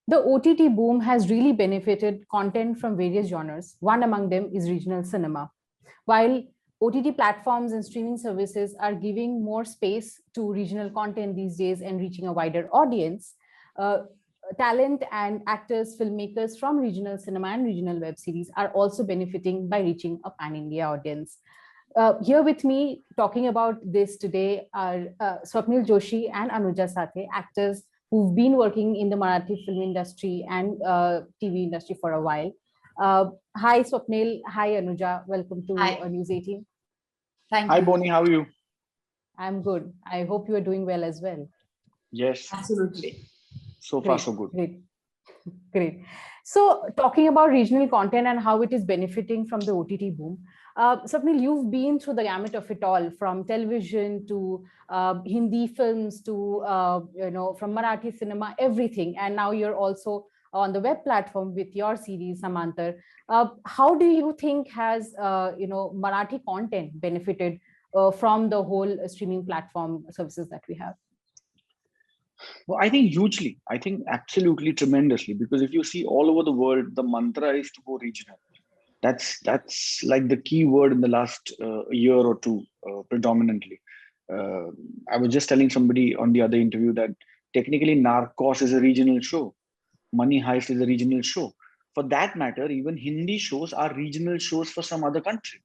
The OTT boom has really benefited content from various genres. One among them is regional cinema. While OTT platforms and streaming services are giving more space to regional content these days and reaching a wider audience, uh, talent and actors, filmmakers from regional cinema and regional web series are also benefiting by reaching a pan-India audience. Here with me talking about this today are Swwapnil Joshi and Anuja Sathe, actors who've been working in the Marathi film industry and TV industry for a while. Hi, Swwapnil. Hi, Anuja. Welcome to Hi. News 18. Thank Hi, you. Bonnie. How are you? I'm good. I hope you are doing well as well. Yes. Absolutely. So far, so good. Great. Great. So talking about regional content and how it is benefiting from the OTT boom, Swapnil, you've been through the gamut of it all, from television to Hindi films to, from Marathi cinema, everything. And now you're also on the web platform with your series, Samantar. How do you think has, Marathi content benefited from the whole streaming platform services that we have? Well, I think hugely. I think absolutely tremendously. Because if you see all over the world, the mantra is to go regional. That's like the key word in the last year or two, predominantly. I was just telling somebody on the other interview that technically Narcos is a regional show. Money Heist is a regional show. For that matter, even Hindi shows are regional shows for some other country.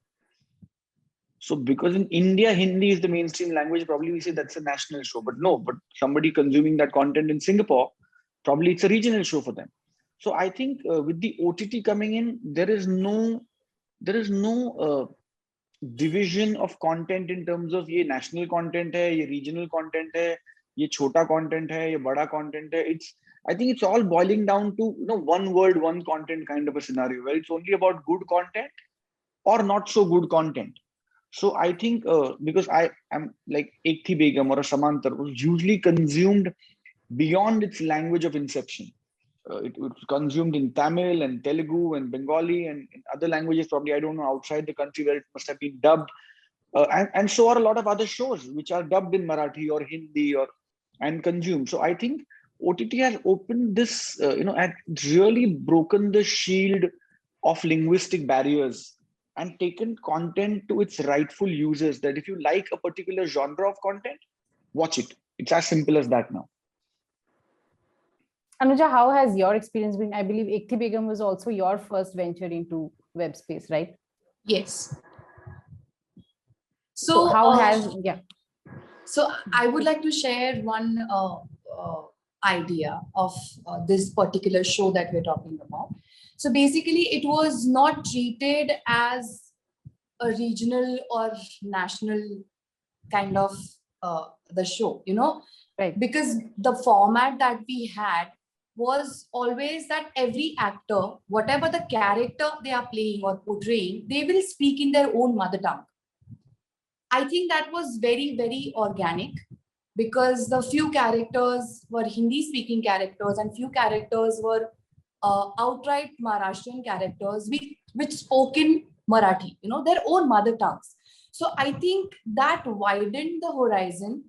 So because in India, Hindi is the mainstream language, probably we say that's a national show. But no, but somebody consuming that content in Singapore, probably it's a regional show for them. So I think with the OTT coming in, there is no division of content in terms of ye national content hai, ye regional content hai, ye chota content hai, ye bada content hai. I think it's all boiling down to one word, one content kind of a scenario where it's only about good content or not so good content. So I think because I am like Ek Thi Begum or a Samantar was usually consumed beyond its language of inception. It was consumed in Tamil and Telugu and Bengali and in other languages, probably, I don't know, outside the country where it must have been dubbed. And so are a lot of other shows which are dubbed in Marathi or Hindi and consumed. So I think OTT has opened this, and really broken the shield of linguistic barriers and taken content to its rightful users, that if you like a particular genre of content, watch it. It's as simple as that now. Anuja, how has your experience been? I believe Ek Thi Begum was also your first venture into web space, right? Yes. So how has, yeah. So I would like to share one idea of this particular show that we're talking about. So basically, it was not treated as a regional or national kind of the show, Right. Because the format that we had was always that every actor, whatever the character they are playing or portraying, they will speak in their own mother tongue. I think that was very, very organic, because the few characters were Hindi speaking characters and few characters were outright Maharashtrian characters which spoke in Marathi, their own mother tongues. So I think that widened the horizon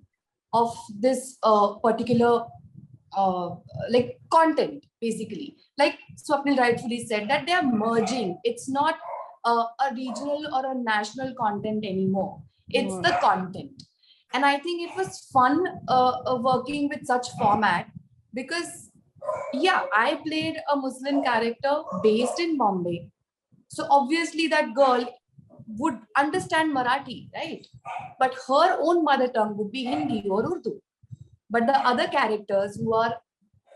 of this particular like content, basically. Like Swapnil rightfully said, that they are merging. It's not a regional or a national content anymore. It's the content. And I think it was fun working with such format, because yeah, I played a Muslim character based in Bombay. So obviously that girl would understand Marathi, right? But her own mother tongue would be Hindi or Urdu. But the other characters who are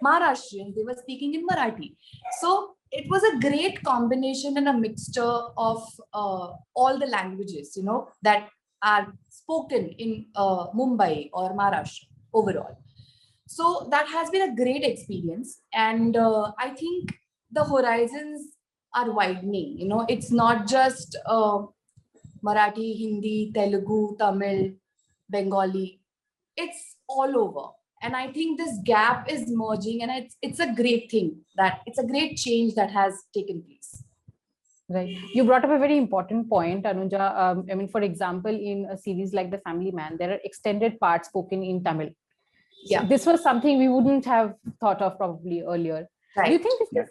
Maharashtrian, they were speaking in Marathi. So it was a great combination and a mixture of all the languages, that are spoken in Mumbai or Maharashtra overall. So that has been a great experience. And I think the horizons are widening. It's not just Marathi, Hindi, Telugu, Tamil, Bengali. It's all over. And I think this gap is merging, and it's a great thing, that it's a great change that has taken place. Right. You brought up a very important point, Anuja. For example, in a series like The Family Man, there are extended parts spoken in Tamil. Yeah. This was something we wouldn't have thought of probably earlier. Do you think Yeah.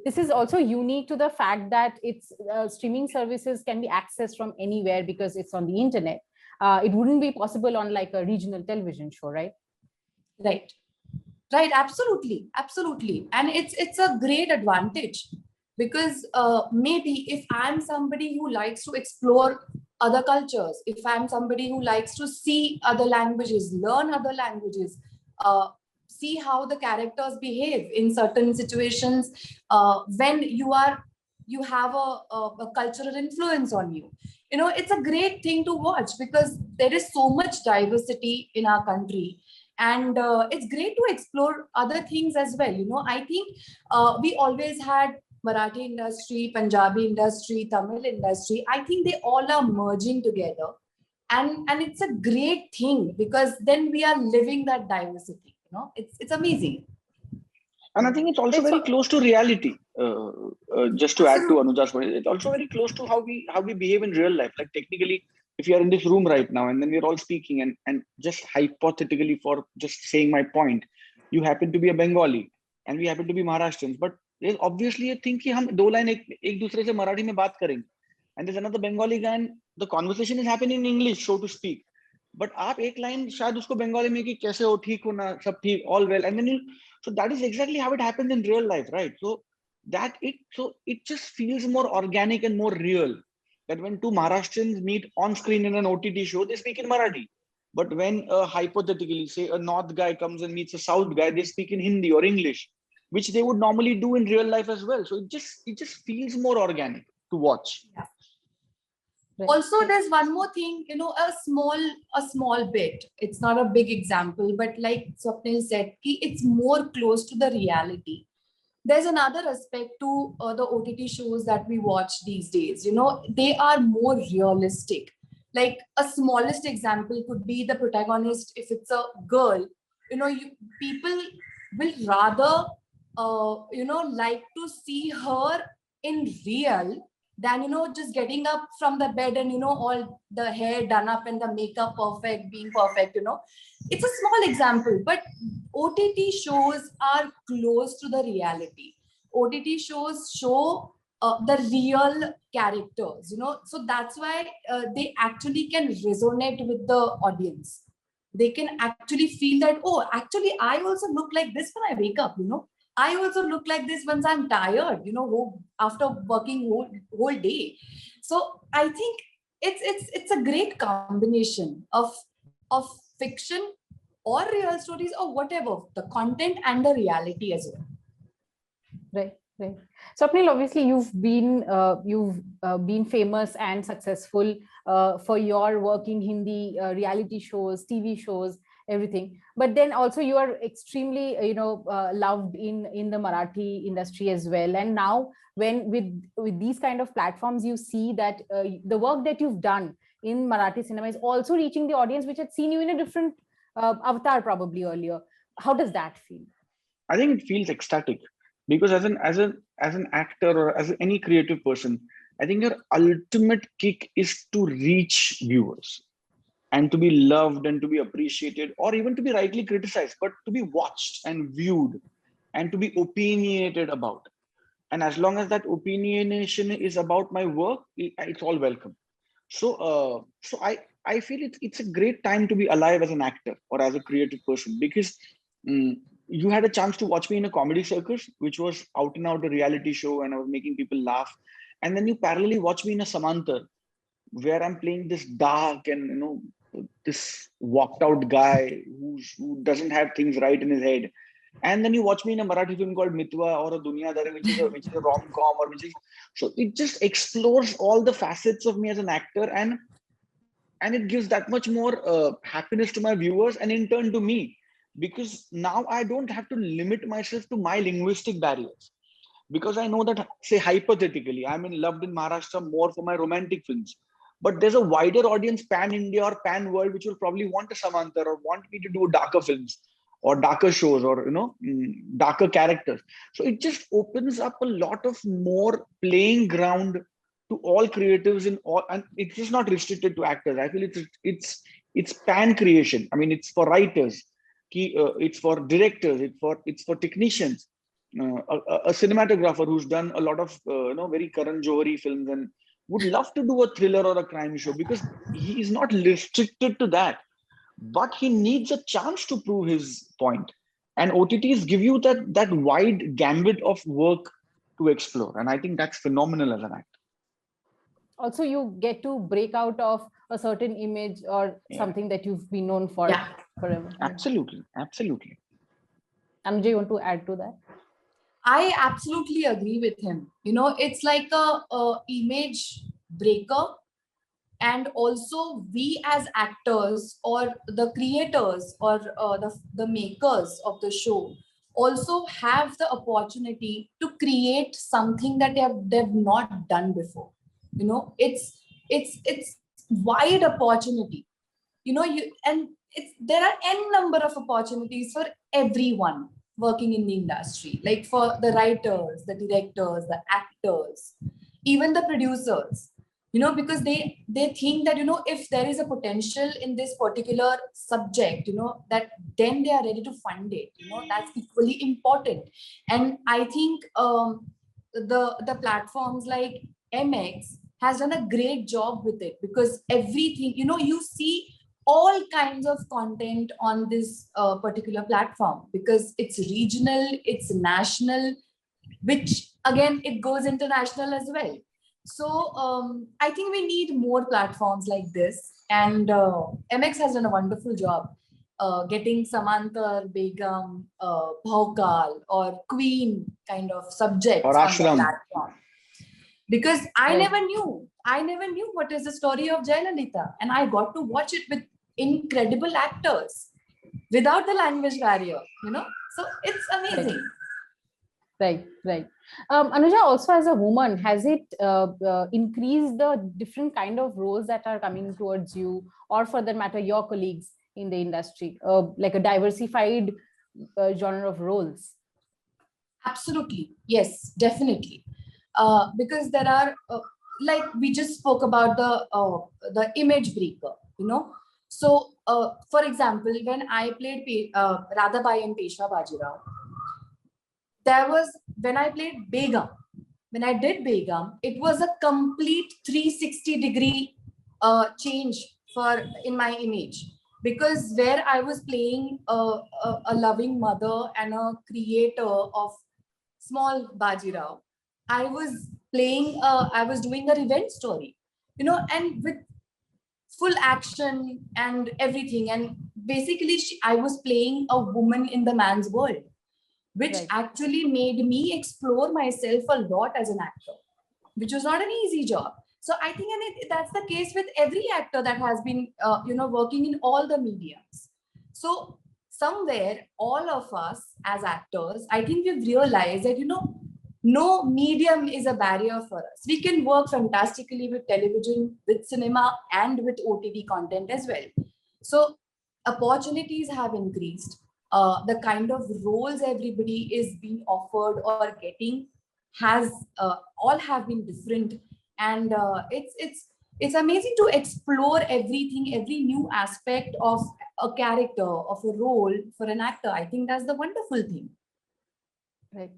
this is also unique to the fact that it's streaming services can be accessed from anywhere because it's on the internet? It wouldn't be possible on like a regional television show, right? Right. Right, absolutely, absolutely, and it's a great advantage because maybe if I'm somebody who likes to explore other cultures, if I'm somebody who likes to see other languages, learn other languages, see how the characters behave in certain situations, when you have a cultural influence on you, you know, it's a great thing to watch because there is so much diversity in our country, and it's great to explore other things as well. You know, I think we always had Marathi industry, Punjabi industry, Tamil industry. I think they all are merging together, and it's a great thing because then we are living that diversity. You know, it's amazing. And I think it's also Right. very So close to reality. Just to add to Absolutely. Anuja's point, it's also very close to how we behave in real life. Like technically, if you are in this room right now and then we're all speaking and just hypothetically for just saying my point, you happen to be a Bengali and we happen to be Maharashtrians, but there's obviously a thing कि हम दो line एक दूसरे से मराठी में बात करेंगे, and there's another Bengali guy and the conversation is happening in English, so to speak. But आप एक line शायद उसको बंगाली में कि कैसे हो, ठीक हो ना, सब ठीक, all well, and then you, so that is exactly how it happens in real life, right? So it just feels more organic and more real. That when two Maharashtrians meet on screen in an OTT show, they speak in Marathi. But when hypothetically, say a North guy comes and meets a South guy, they speak in Hindi or English, which they would normally do in real life as well. So it just feels more organic to watch. Yeah. right. Also, there's one more thing, you know, a small bit. It's not a big example, but like Swapnil said, it's more close to the reality. There's another aspect to the OTT shows that we watch these days. You know, they are more realistic. Like a smallest example could be the protagonist. If it's a girl, you know, people will rather, like to see her in real than, you know, just getting up from the bed and, you know, all the hair done up and the makeup perfect, being perfect, you know. It's a small example, but OTT shows are close to the reality. OTT shows show the real characters, you know, so that's why they actually can resonate with the audience. They can actually feel that, oh, actually, I also look like this when I wake up, you know. I also look like this once I'm tired, you know, after working whole day. So I think it's a great combination of fiction or real stories or whatever, the content and the reality as well. Right, right. So, Swapnil, obviously you've been famous and successful for your work in Hindi reality shows, TV shows, everything. But then also you are extremely loved in the Marathi industry as well. And now when with these kind of platforms, you see that the work that you've done in Marathi cinema is also reaching the audience which had seen you in a different avatar probably earlier. How does that feel? I think it feels ecstatic because as an actor or as any creative person, I think your ultimate kick is to reach viewers and to be loved and to be appreciated or even to be rightly criticized, but to be watched and viewed and to be opinionated about. And as long as that opinionation is about my work, it's all welcome. So I feel it's a great time to be alive as an actor or as a creative person because mm, you had a chance to watch me in a comedy circus, which was out and out a reality show, and I was making people laugh. And then you parallelly watch me in a Samantar, where I'm playing this dark and this walked out guy who doesn't have things right in his head. And then you watch me in a Marathi film called Mitwa or a Dunyadari, which is a rom-com or which is, so it just explores all the facets of me as an actor, and it gives that much more happiness to my viewers and in turn to me, because now I don't have to limit myself to my linguistic barriers, because I know that, say hypothetically, I'm in loved in Maharashtra more for my romantic films, but there's a wider audience pan India or pan world which will probably want a Samantar or want me to do darker films or darker shows or darker characters. So it just opens up a lot of more playing ground to all creatives in all, and it's just not restricted to actors. I feel it's pan creation. I mean, it's for writers, it's for directors, it's for technicians. a cinematographer who's done a lot of very Karan Johari films and would love to do a thriller or a crime show, because he is not restricted to that, but he needs a chance to prove his point. And OTTs give you that wide gambit of work to explore, and I think that's phenomenal as an actor. Also, you get to break out of a certain image or Yeah. something that you've been known for forever. Absolutely, absolutely. Anuja, you want to add to that? I absolutely agree with him. You know, it's like a image breaker, and also we as actors or the creators or the makers of the show also have the opportunity to create something that they've not done before. You know, it's wide opportunity. You know, there are n number of opportunities for everyone working in the industry, like for the writers, the directors, the actors, even the producers. You know, because they think that, you know, if there is a potential in this particular subject, you know, that then they are ready to fund it. You know, that's equally important. And I think the platforms like MX has done a great job with it, because everything, you know, you see all kinds of content on this particular platform, because it's regional, it's national, which again, it goes international as well. So I think we need more platforms like this, and MX has done a wonderful job getting Samantar, Begum, Bhaukal or Queen kind of subjects Or on the Ashram. platform. Because I Right. never knew what is the story of Jayalalitha, and I got to watch it with incredible actors without the language barrier, you know. So it's amazing. Right. Anuja, also as a woman, has it increased the different kind of roles that are coming towards you, or for that matter, your colleagues in the industry, like a diversified genre of roles? Absolutely, yes, definitely. Because there are, like we just spoke about the image breaker, you know. So, for example, when I played Radhabai in Peshwa Bajirao, there was, when I played Begum, when I did Begum, it was a complete 360-degree change for in my image, because where I was playing a loving mother and a creator of small Bajirao, I was playing, I was doing a revenge story, you know, and with full action and everything. And basically, I was playing a woman in the man's world, which Right. actually made me explore myself a lot as an actor, which was not an easy job. So I think, and that's the case with every actor that has been, working in all the mediums. So somewhere, all of us as actors, I think we've realized that, you know, no medium is a barrier for us. We can work fantastically with television, with cinema, and with OTT content as well. So opportunities have increased. The kind of roles everybody is being offered or getting has all have been different, and it's amazing to explore everything, every new aspect of a character, of a role for an actor. I think that's the wonderful thing. Right.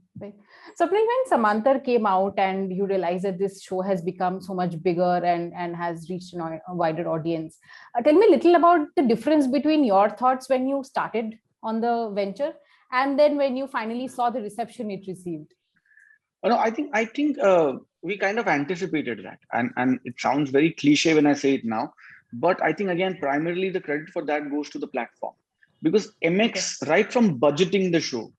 So, Swwapnil, when Samantar came out and you realized that this show has become so much bigger and has reached a wider audience, tell me a little about the difference between your thoughts when you started on the venture and then when you finally saw the reception it received. No, I think we kind of anticipated that, and it sounds very cliche when I say it now, but I think again primarily the credit for that goes to the platform, because MX, right from budgeting the show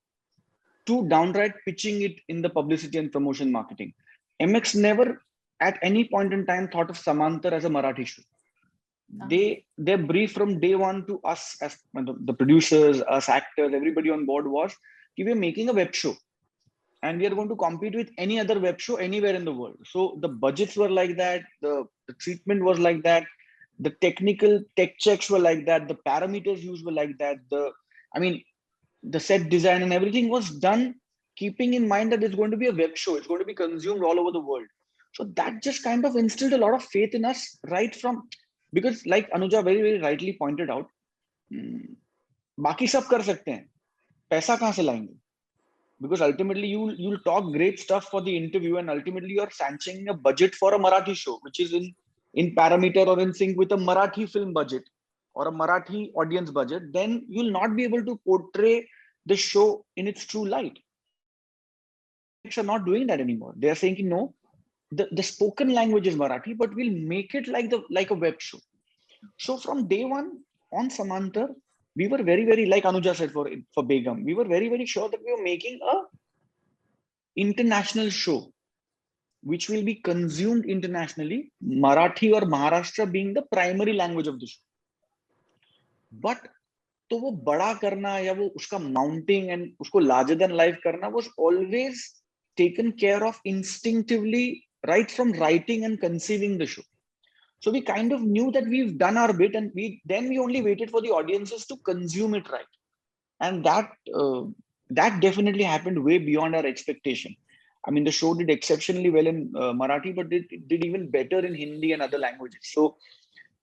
to downright pitching it in the publicity and promotion marketing, MX never at any point in time thought of Samantar as a Marathi show. Their brief from day one to us as the producers, us actors, everybody on board was, we are making a web show and we are going to compete with any other web show anywhere in the world. So the budgets were like that, the treatment was like that, the technical tech checks were like that, the parameters used were like that, the set design and everything was done keeping in mind that it's going to be a web show, it's going to be consumed all over the world. So that just kind of instilled a lot of faith in us right from, because like Anuja very, very rightly pointed out, बाकी सब कर सकते हैं, पैसा कहाँ से लाएंगे? because ultimately you'll talk great stuff for the interview, and ultimately you're sanctioning a budget for a Marathi show, which is in parameter or in sync with a Marathi film budget or a Marathi audience budget, then you'll not be able to portray the show in its true light. Are not doing that anymore. They are saying, no, the spoken language is Marathi, but we'll make it like a web show. So from day one on Samantar, we were very, very, like Anuja said for Begum, we were very, very sure that we were making a international show, which will be consumed internationally, Marathi or Maharashtra being the primary language of the show. But तो वो बड़ा करना या वो उसका mounting and उसको larger than life करना was always taken care of instinctively right from writing and conceiving the show. So we kind of knew that we've done our bit, and we only waited for the audiences to consume it right. And that definitely happened way beyond our expectation. I mean, the show did exceptionally well in Marathi, but it did even better in Hindi and other languages. So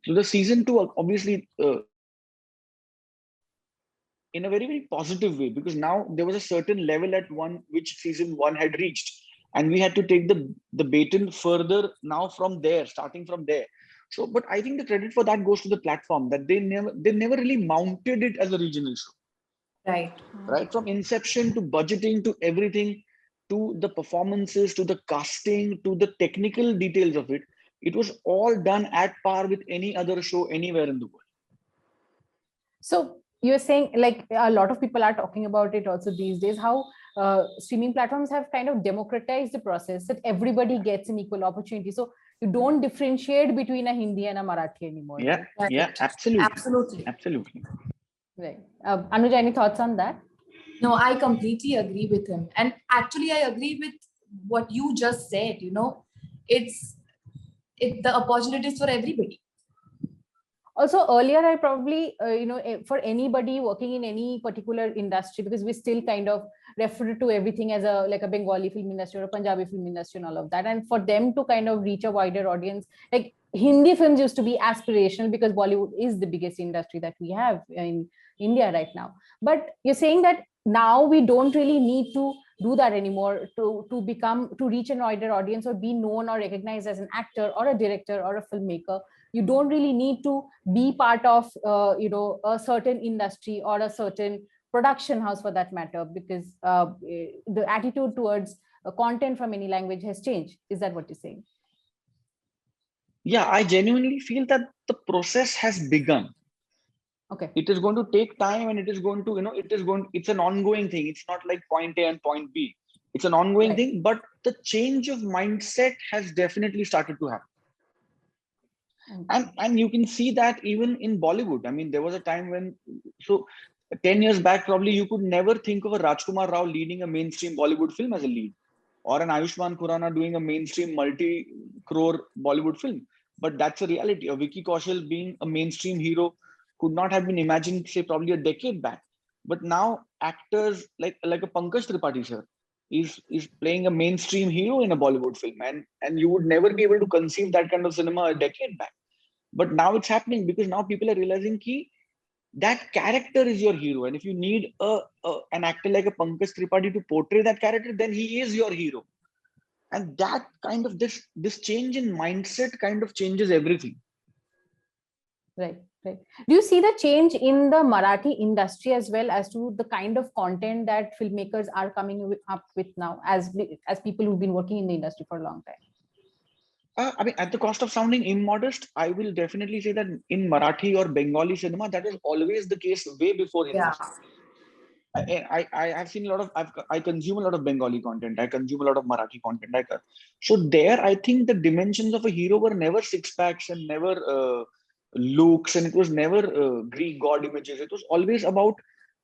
the season 2 obviously in a very, very positive way, because now there was a certain level at which season 1 had reached, and we had to take the baton further now from there, starting from there. So, but I think the credit for that goes to the platform, that they never really mounted it as a regional show. Right from inception to budgeting to everything, to the performances, to the casting, to the technical details of it, it was all done at par with any other show anywhere in the world. So you're saying, like, a lot of people are talking about it also these days, how streaming platforms have kind of democratized the process, that everybody gets an equal opportunity. So you don't differentiate between a Hindi and a Marathi anymore. Yeah, Right. yeah, absolutely. Absolutely. Right. Anuja, any thoughts on that? No, I completely agree with him. And actually, I agree with what you just said. You know, the opportunities for everybody. Also, earlier, I probably, for anybody working in any particular industry, because we still kind of refer to everything as like a Bengali film industry or a Punjabi film industry and all of that. And for them to kind of reach a wider audience, like Hindi films used to be aspirational because Bollywood is the biggest industry that we have in India right now. But you're saying that now we don't really need to do that anymore to reach a wider audience or be known or recognized as an actor or a director or a filmmaker. You don't really need to be part of a certain industry or a certain production house for that matter, because the attitude towards content from any language has changed. Is that what you're saying? Yeah, I genuinely feel that the process has begun. Okay. It is going to take time, and it is going to, it's an ongoing thing. It's not like point A and point B. It's an ongoing thing, but the change of mindset has definitely started to happen. And you can see that even in Bollywood. I mean, there was a time when, so 10 years back, probably you could never think of a Rajkumar Rao leading a mainstream Bollywood film as a lead, or an Ayushmann Khurrana doing a mainstream multi-crore Bollywood film. But that's a reality. A Vicky Kaushal being a mainstream hero could not have been imagined, say, probably a decade back. But now actors like a Pankaj Tripathi sir is playing a mainstream hero in a Bollywood film, and you would never be able to conceive that kind of cinema a decade back. But now it's happening because now people are realizing that character is your hero, and if you need an actor like a Pankaj Tripathi to portray that character, then he is your hero. And that kind of this change in mindset kind of changes everything. Right. Do you see the change in the Marathi industry as well, as to the kind of content that filmmakers are coming up with now, as people who've been working in the industry for a long time? I mean, at the cost of sounding immodest, I will definitely say that in Marathi or Bengali cinema, that is always the case way before Hindi. I have seen I consume a lot of Bengali content. I consume a lot of Marathi content. So there, I think the dimensions of a hero were never six packs and never looks, and it was never Greek god images. It was always about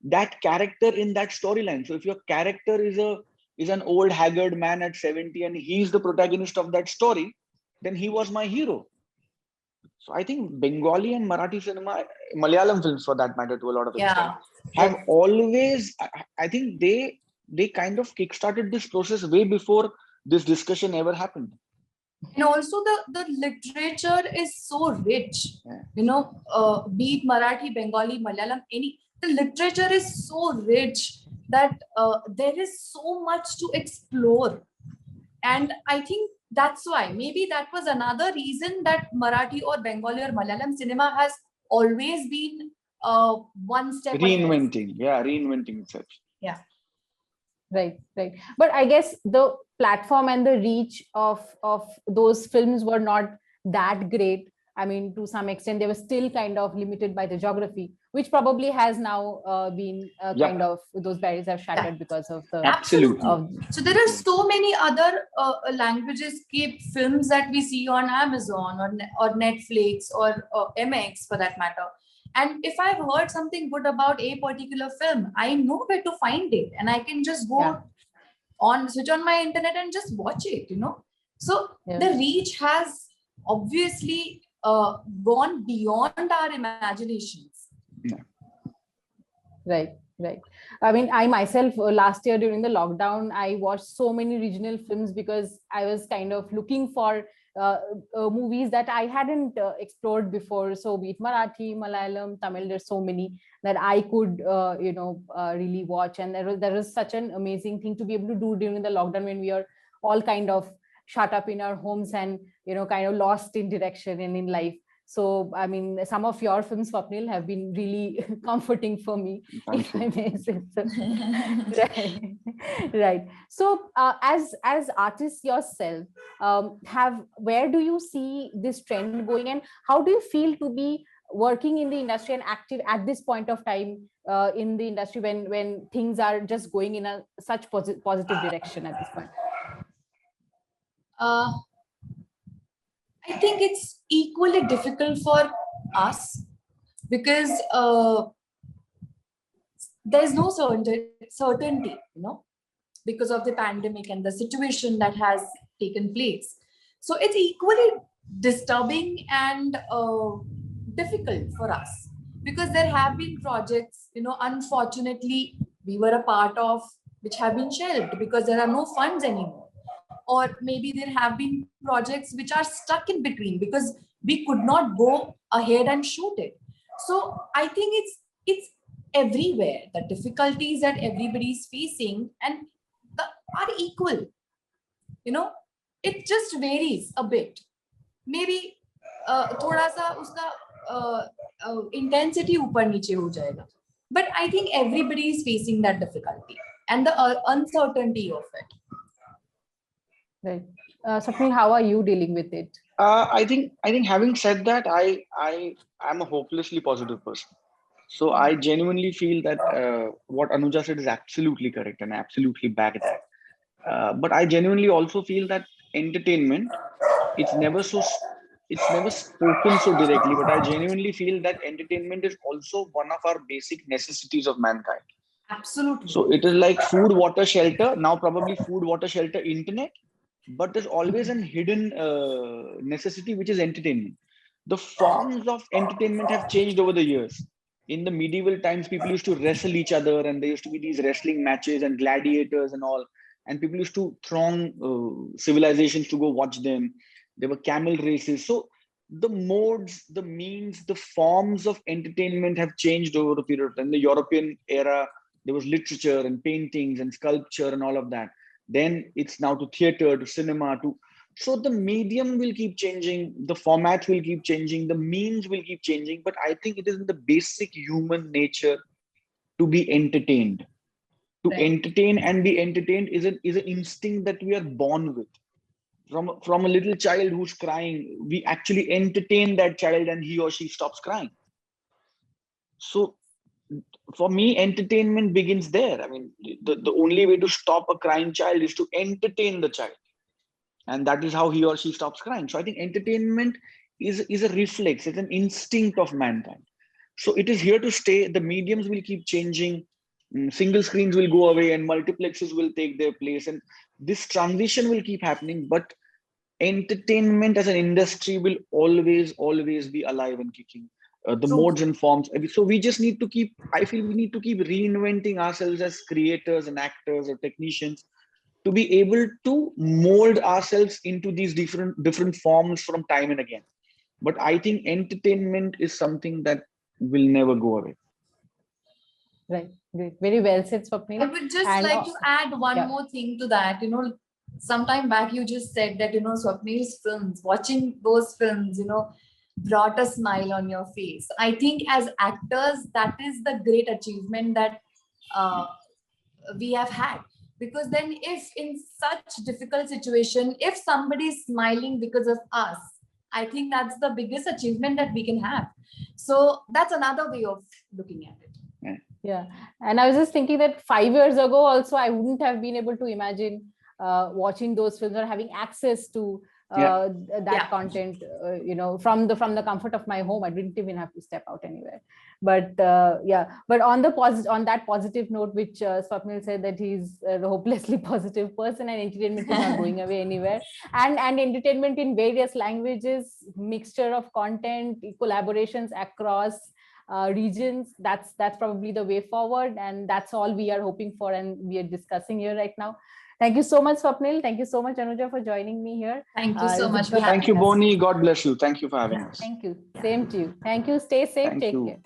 that character in that storyline. So if your character is an old haggard man at 70 and he's the protagonist of that story, then he was my hero. So I think Bengali and Marathi cinema, Malayalam films for that matter, to a lot of extent, have always, I think they kind of kickstarted this process way before this discussion ever happened. And also the literature is so rich, be it Marathi, Bengali, Malayalam, the literature is so rich that there is so much to explore. And I think that's why maybe that was another reason that Marathi or Bengali or Malayalam cinema has always been one step ahead. Reinventing itself. Yeah. Right. But I guess the platform and the reach of those films were not that great. I mean, to some extent, they were still kind of limited by the geography, which probably has now been kind of, those barriers have shattered because of the Absolutely. So there are so many other languages keep films that we see on Amazon or Netflix or MX for that matter. And if I've heard something good about a particular film, I know where to find it, and I can just go switch on my internet and just watch it, you know. So the reach has obviously gone beyond our imaginations. Right. I mean, I myself, last year during the lockdown, I watched so many regional films because I was kind of looking for movies that I hadn't explored before. So be it Marathi, Malayalam, Tamil, there's so many that I could, really watch. And there was such an amazing thing to be able to do during the lockdown when we are all kind of shut up in our homes and, kind of lost in direction and in life. So, I mean, some of your films, Swwapnil, have been really comforting for me, if I may say so. Right. So, as artists yourself, where do you see this trend going, and how do you feel to be working in the industry and active at this point of time in the industry when things are just going in such positive direction at this point? I think it's equally difficult for us because there's no certainty, because of the pandemic and the situation that has taken place. So it's equally disturbing and difficult for us because there have been projects, unfortunately, we were a part of, which have been shelved because there are no funds anymore. Or maybe there have been projects which are stuck in between because we could not go ahead and shoot it. So I think it's everywhere. The difficulties that everybody is facing and are equal. It just varies a bit. Maybe thoda sa uska intensity upar niche ho jayega. But I think everybody is facing that difficulty and the uncertainty of it. Right. Swwapnil, how are you dealing with it? I think having said that, I am a hopelessly positive person. So I genuinely feel that what Anuja said is absolutely correct, and I absolutely back that. But I genuinely also feel that entertainment, it's never spoken so directly, but I genuinely feel that entertainment is also one of our basic necessities of mankind. Absolutely. So it is like food, water, shelter. Now probably food, water, shelter, internet. But there's always a hidden necessity, which is entertainment. The forms of entertainment have changed over the years. In the medieval times, people used to wrestle each other, and there used to be these wrestling matches and gladiators and all. And people used to throng civilizations to go watch them. There were camel races. So the modes, the means, the forms of entertainment have changed over a period of time. In the European era, there was literature and paintings and sculpture and all of that. Then it's now to theater, to cinema, so the medium will keep changing, the format will keep changing, the means will keep changing. But I think it is in the basic human nature to be entertained. To entertain and be entertained is an instinct that we are born with. From a little child who's crying, we actually entertain that child and he or she stops crying. So for me, entertainment begins there. I mean, the only way to stop a crying child is to entertain the child. And that is how he or she stops crying. So I think entertainment is a reflex, it's an instinct of mankind. So it is here to stay. The mediums will keep changing. Single screens will go away and multiplexes will take their place. And this transition will keep happening. But entertainment as an industry will always be alive and kicking. The modes and forms. So we just need to I feel we need to keep reinventing ourselves as creators and actors or technicians to be able to mold ourselves into these different forms from time and again. But I think entertainment is something that will never go away. Right. Great. Very well said, Swapnil. I would just And like to add one yeah. more thing to that. Sometime back you just said that, Swapnil's films, watching those films, brought a smile on your face. I think as actors, that is the great achievement that uh, we have had. Because then if in such difficult situation, if somebody is smiling because of us, I think that's the biggest achievement that we can have. So that's another way of looking at it. Yeah. And I was just thinking that 5 years ago also, I wouldn't have been able to imagine watching those films or having access to that content, from the comfort of my home. I didn't even have to step out anywhere. But but on that positive note, which Swapnil said, that he's a hopelessly positive person and entertainment is not going away anywhere. And entertainment in various languages, mixture of content, collaborations across regions, that's probably the way forward, and that's all we are hoping for and we are discussing here right now. Thank you so much, Swapnil. Thank you so much, Anuja, for joining me here. Thank you so much for Thank you, having us. Boni. God bless you. Thank you for having us. Thank you. Same to you. Thank you. Stay safe. Thank Take you. care.